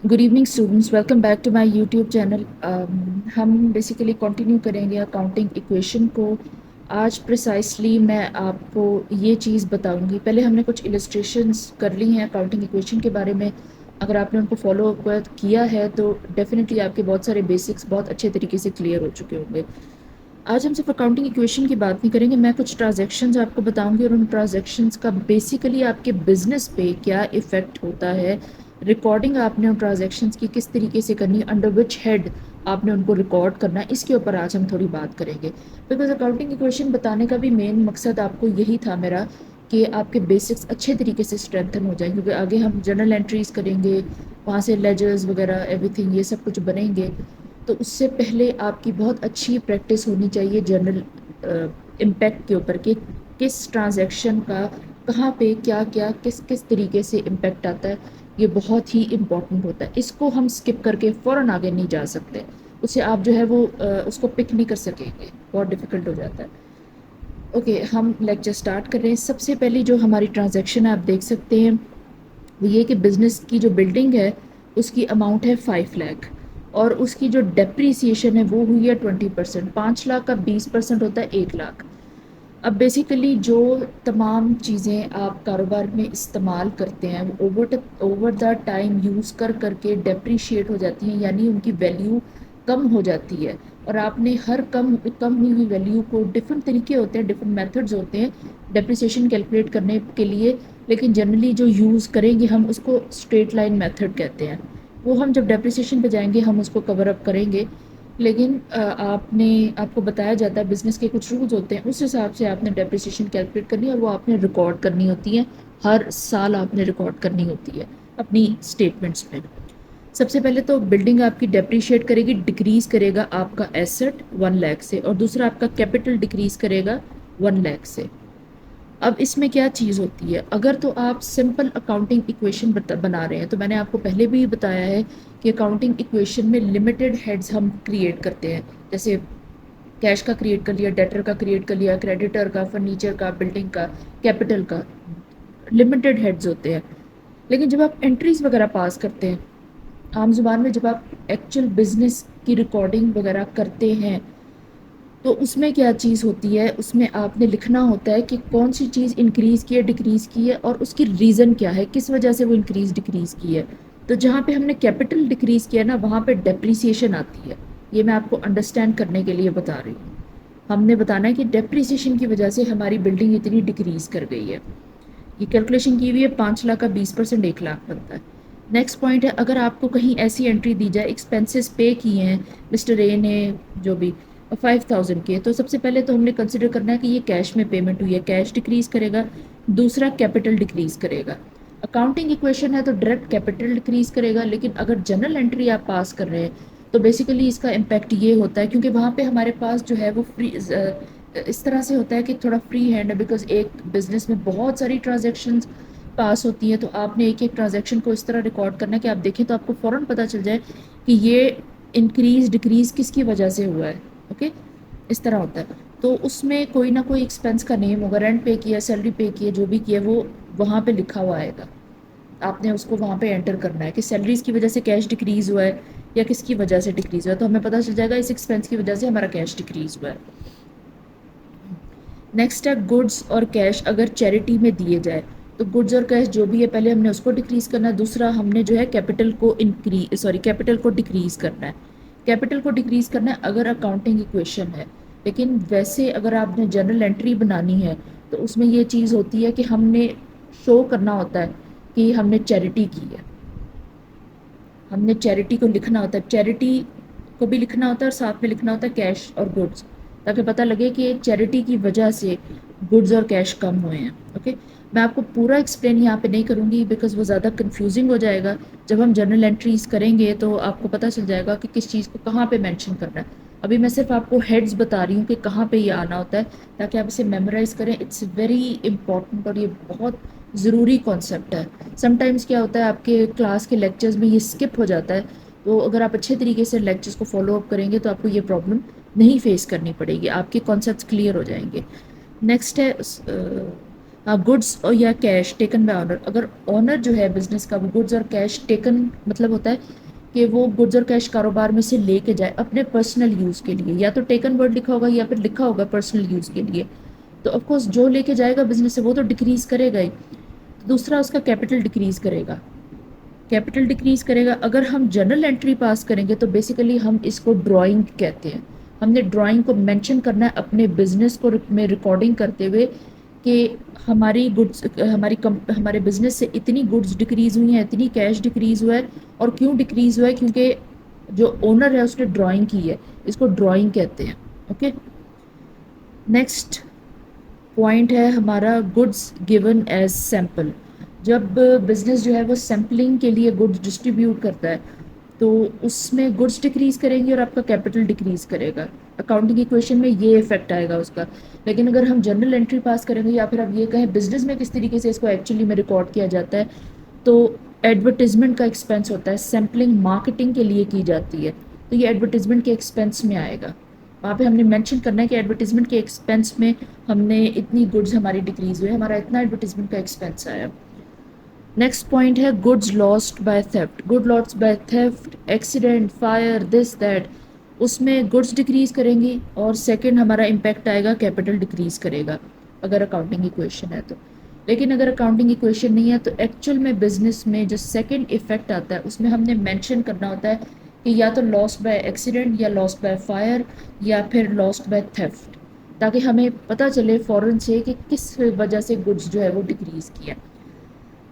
Good evening students, welcome back to my YouTube channel. हम basically continue करेंगे accounting equation को। आज precisely मैं आपको ये चीज़ बताऊंगी। पहले हमने कुछ इलस्ट्रेशंस कर ली हैं अकाउंटिंग इक्वेशन के बारे में। अगर आपने उनको फॉलो अप किया है तो डेफिनेटली आपके बहुत सारे बेसिक्स बहुत अच्छे तरीके से क्लियर हो चुके होंगे। आज हम सिर्फ अकाउंटिंग इक्वेशन की बात नहीं करेंगे, मैं कुछ ट्रांजैक्शंस आपको बताऊंगी और उन ट्रांजैक्शंस का बेसिकली आपके बिजनेस पे क्या इफ़ेक्ट होता है। रिकॉर्डिंग आपने उन ट्रांजैक्शंस की किस तरीके से करनी है, अंडर विच हेड आपने उनको रिकॉर्ड करना है, इसके ऊपर आज हम थोड़ी बात करेंगे। बिकॉज अकाउंटिंग इक्वेशन बताने का भी मेन मकसद आपको यही था मेरा, कि आपके बेसिक्स अच्छे तरीके से स्ट्रेंथन हो जाएं, क्योंकि आगे हम जर्नल एंट्रीज करेंगे, वहाँ से लेजर्स वगैरह एवरीथिंग ये सब कुछ बनेंगे। तो उससे पहले आपकी बहुत अच्छी प्रैक्टिस होनी चाहिए जर्नल इम्पैक्ट के ऊपर, कि किस ट्रांजैक्शन का कहाँ पे क्या क्या किस किस तरीके से इम्पैक्ट आता है। ये बहुत ही इम्पॉर्टेंट होता है, इसको हम स्किप करके फ़ौरन आगे नहीं जा सकते। उससे आप जो है वो उसको पिक नहीं कर सकेंगे, बहुत डिफ़िकल्ट हो जाता है। ओके, हम लेक्चर स्टार्ट कर रहे हैं। सबसे पहली जो हमारी ट्रांजैक्शन है आप देख सकते हैं वो ये कि बिज़नेस की जो बिल्डिंग है उसकी अमाउंट है 5 लाख, और उसकी जो डेप्रीसिएशन है वो हुई है 20%। 5 लाख का 20% होता है 1 लाख। अब बेसिकली जो तमाम चीज़ें आप कारोबार में इस्तेमाल करते हैं वो ओवर द टाइम यूज़ कर करके डेप्रीशिएट हो जाती हैं, यानी उनकी वैल्यू कम हो जाती है। और आपने हर कम कम हुई हुई वैल्यू को, डिफरेंट तरीके होते हैं, डिफरेंट मेथड्स होते हैं डेप्रिसिएशन कैलकुलेट करने के लिए, लेकिन जनरली जो यूज़ करेंगे हम उसको स्ट्रेट लाइन मेथड कहते हैं। वो हम जब डेप्रिसिएशन पे जाएंगे हम उसको कवर अप करेंगे। लेकिन आपको बताया जाता है बिज़नेस के कुछ रूल्स होते हैं, उस हिसाब से आपने डेप्रिसिएशन कैलकुलेट करनी है और वो आपने रिकॉर्ड करनी होती है। हर साल आपने रिकॉर्ड करनी होती है अपनी स्टेटमेंट्स में। सबसे पहले तो बिल्डिंग आपकी डेप्रिशिएट करेगी, डिक्रीज करेगा आपका एसेट 1 लाख से, और दूसरा आपका कैपिटल डिक्रीज करेगा 1 लाख से। अब इसमें क्या चीज़ होती है, अगर तो आप सिंपल अकाउंटिंग इक्वेशन बना रहे हैं, तो मैंने आपको पहले भी बताया है कि अकाउंटिंग इक्वेशन में लिमिटेड हेड्स हम क्रिएट करते हैं। जैसे कैश का क्रिएट कर लिया, डेटर का क्रिएट कर लिया, क्रेडिटर का, फर्नीचर का, बिल्डिंग का, कैपिटल का, लिमिटेड हेड्स होते हैं। लेकिन जब आप एंट्रीज वगैरह पास करते हैं, आम जुबान में जब आप एक्चुअल बिजनेस की रिकॉर्डिंग वगैरह करते हैं, तो उसमें क्या चीज़ होती है, उसमें आपने लिखना होता है कि कौन सी चीज़ इंक्रीज़ की है, डिक्रीज़ की है, और उसकी रीज़न क्या है, किस वजह से वो इंक्रीज़ डिक्रीज़ की है। तो जहाँ पे हमने कैपिटल डिक्रीज़ किया ना, वहाँ पे डेप्रीसिएशन आती है। ये मैं आपको अंडरस्टैंड करने के लिए बता रही हूँ। हमने बताना है कि डेप्रीसिएशन की वजह से हमारी बिल्डिंग इतनी डिक्रीज़ कर गई है। ये कैलकुलेशन की हुई है, 5 लाख का 20% 1 लाख बनता है। नेक्स्ट पॉइंट है, अगर आपको कहीं ऐसी एंट्री दी जाए, एक्सपेंसेस पे किए हैं मिस्टर ए ने जो भी 5,000 के, तो सबसे पहले तो हमने कंसिडर करना है कि ये कैश में पेमेंट हुई है, कैश डिक्रीज करेगा। दूसरा कैपिटल डिक्रीज करेगा। अकाउंटिंग इक्वेशन है तो डायरेक्ट कैपिटल डिक्रीज करेगा, लेकिन अगर जनरल एंट्री आप पास कर रहे हैं तो बेसिकली इसका इम्पैक्ट ये होता है, क्योंकि वहाँ पे हमारे पास जो है वो फ्री इस तरह से होता है कि थोड़ा फ्री हैंड है, बिकॉज एक बिजनेस में बहुत सारी ट्रांजेक्शन्स पास होती हैं, तो आपने एक एक ट्रांजैक्शन को इस तरह रिकॉर्ड करना है कि आप देखें तो आपको फ़ौरन पता चल जाए कि ये इंक्रीज डिक्रीज किसकी वजह से हुआ है। ओके, इस तरह होता है। तो उसमें कोई ना कोई एक्सपेंस का नेम होगा, रेंट पे किया, सैलरी पे किया, जो भी किया वो वहाँ पे लिखा हुआ आएगा। आपने उसको वहाँ पे एंटर करना है कि सैलरीज की वजह से कैश डिक्रीज हुआ है या किसकी वजह से डिक्रीज हुआ है, तो हमें पता चल जाएगा इस एक्सपेंस की वजह से हमारा कैश डिक्रीज हुआ है। नेक्स्ट है गुड्स और कैश अगर चैरिटी में दिए जाए, तो गुड्स और कैश जो भी है पहले हमने उसको डिक्रीज करना है, दूसरा हमने जो है कैपिटल को डिक्रीज करना है। कैपिटल को डिक्रीज करना है अगर अकाउंटिंग इक्वेशन है। लेकिन वैसे अगर आपने जर्नल एंट्री बनानी है तो उसमें ये चीज़ होती है कि हमने शो करना होता है कि हमने चैरिटी की है। हमने चैरिटी को लिखना होता है, चैरिटी को भी लिखना होता है और साथ में लिखना होता है कैश और गुड्स, ताकि पता लगे कि चैरिटी की वजह से गुड्स और कैश कम हुए हैं। ओके, मैं आपको पूरा एक्सप्लेन यहाँ पे नहीं करूँगी बिकॉज वो ज़्यादा कंफ्यूजिंग हो जाएगा। जब हम जर्नल एंट्रीज करेंगे तो आपको पता चल जाएगा कि किस चीज़ को कहाँ पे मेंशन करना है। अभी मैं सिर्फ आपको हेड्स बता रही हूँ कि कहाँ पे ये आना होता है, ताकि आप इसे मेमोराइज करें। इट्स वेरी इंपॉर्टेंट और ये बहुत ज़रूरी कॉन्सेप्ट है। समटाइम्स क्या होता है आपके क्लास के लेक्चर्स में ये स्किप हो जाता है, तो अगर आप अच्छे तरीके से लेक्चर्स को फॉलो अप करेंगे तो आपको ये प्रॉब्लम नहीं फेस करनी पड़ेगी, आपके कॉन्सेप्ट्स क्लियर हो जाएंगे। नेक्स्ट है ہاں گڈس اور یا کیش ٹیکن بائی آنر. اگر آنر جو ہے بزنس کا وہ گڈس اور کیش ٹیکن مطلب ہوتا ہے کہ وہ گڈس اور کیش کاروبار میں سے لے کے جائے اپنے پرسنل یوز کے لیے, یا تو ٹیکن ورڈ لکھا ہوگا یا پھر لکھا ہوگا پرسنل یوز کے لیے, تو آف کورس جو لے کے جائے گا بزنس سے وہ تو ڈکریز کرے گا ہی. دوسرا اس کا کیپٹل ڈکریز کرے گا, کیپٹل ڈکریز کرے گا. اگر ہم جرنل انٹری پاس کریں گے تو بیسیکلی ہم اس کو ڈرائنگ کہتے ہیں. ہم نے ڈرائنگ کو مینشن کرنا ہے اپنے بزنس کو میں ریکارڈنگ کرتے ہوئے کہ ہماری گڈس ہمارے بزنس سے اتنی گڈس ڈکریز ہوئی ہیں, اتنی کیش ڈکریز ہوا ہے. اور کیوں ڈکریز ہوا ہے؟ کیونکہ جو اونر ہے اس نے ڈرائنگ کی ہے, اس کو ڈرائنگ کہتے ہیں. اوکے, نیکسٹ پوائنٹ ہے ہمارا گڈس گیون ایز سیمپل. جب بزنس جو ہے وہ سیمپلنگ کے لیے گڈس ڈسٹریبیوٹ کرتا ہے تو اس میں گڈس ڈکریز کریں گے اور آپ کا کیپٹل ڈکریز کرے گا. اکاؤنٹنگ ایکویشن میں یہ افیکٹ آئے گا اس کا. لیکن اگر ہم جنرل انٹری پاس کریں گے یا پھر آپ یہ کہیں بزنس میں کس طریقے سے اس کو ایکچولی میں ریکارڈ کیا جاتا ہے, تو ایڈورٹیزمنٹ کا ایکسپینس ہوتا ہے, سیمپلنگ مارکیٹنگ کے لیے کی جاتی ہے, تو یہ ایڈورٹیزمنٹ کے ایکسپینس میں آئے گا. وہاں پہ ہم نے مینشن کرنا ہے کہ ایڈورٹیزمنٹ کے ایکسپینس میں ہم نے اتنی گڈز ہماری ڈکریز ہوئی, ہمارا اتنا ایڈورٹیزمنٹ کا ایکسپینس آیا. نیکسٹ پوائنٹ ہے goods lost by theft. Good lost by theft, accident, fire, this that, اس میں گڈز ڈکریز کریں گی اور سیکنڈ ہمارا امپیکٹ آئے گا کیپٹل ڈکریز کرے گا اگر اکاؤنٹنگ ایکویشن ہے تو. لیکن اگر اکاؤنٹنگ ایکویشن نہیں ہے تو ایکچوئل میں بزنس میں جو سیکنڈ ایفیکٹ آتا ہے اس میں ہم نے مینشن کرنا ہوتا ہے کہ یا تو لاسٹ بائی ایکسیڈنٹ یا لاسٹ بائی فائر یا پھر لاسٹ بائی تھیفٹ, تاکہ ہمیں پتہ چلے فوراً سے کہ کس وجہ سے گڈز جو ہے وہ ڈکریز کیا.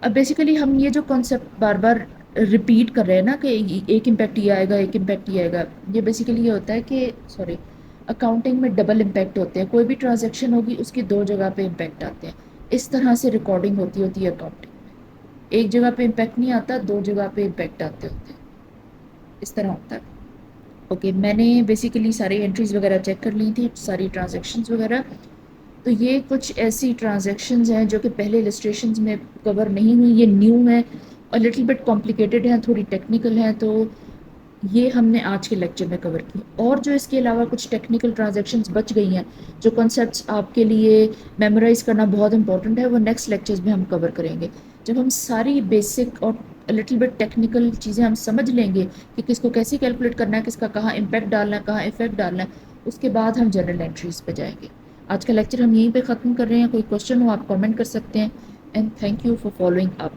اب بیسیکلی ہم یہ جو کانسیپٹ بار بار ریپیٹ کر رہے ہیں نا کہ ایک امپیکٹ یہ آئے گا, ایک امپیکٹ یہ آئے گا, یہ بیسیکلی یہ ہوتا ہے کہ اکاؤنٹنگ میں ڈبل امپیکٹ ہوتے ہیں. کوئی بھی ٹرانزیکشن ہوگی اس کی دو جگہ پہ امپیکٹ آتے ہیں. اس طرح سے ریکارڈنگ ہوتی ہے اکاؤنٹنگ میں, ایک جگہ پہ امپیکٹ نہیں آتا, دو جگہ پہ امپیکٹ آتے ہوتے ہیں, اس طرح ہوتا ہے. اوکے, میں نے بیسیکلی ساری انٹریز وغیرہ چیک کر لی تھی, ساری ٹرانزیکشنز وغیرہ. تو یہ کچھ ایسی ٹرانزیکشنز ہیں جو کہ پہلے السٹریشنز میں کور نہیں ہوئی, یہ نیو ہے اور لٹل بٹ کمپلیکیٹڈ ہیں, تھوڑی ٹیکنیکل ہیں, تو یہ ہم نے آج کے لیکچر میں کور کی. اور جو اس کے علاوہ کچھ ٹیکنیکل ٹرانزیکشنز بچ گئی ہیں جو کنسیپٹس آپ کے لیے میمورائز کرنا بہت امپورٹنٹ ہے, وہ نیکسٹ لیکچرز میں ہم کور کریں گے. جب ہم ساری بیسک اور لٹل بٹ ٹیکنیکل چیزیں ہم سمجھ لیں گے کہ کس کو کیسے کیلکولیٹ کرنا ہے, کس کا کہاں امپیکٹ ڈالنا ہے, کہاں افیکٹ ڈالنا ہے, اس کے بعد ہم جنرل انٹریز پہ جائیں گے. آج کا لیکچر ہم یہیں پہ ختم کر رہے ہیں. کوئی کوشچن ہو آپ کامنٹ کر سکتے ہیں. And thank you for following up.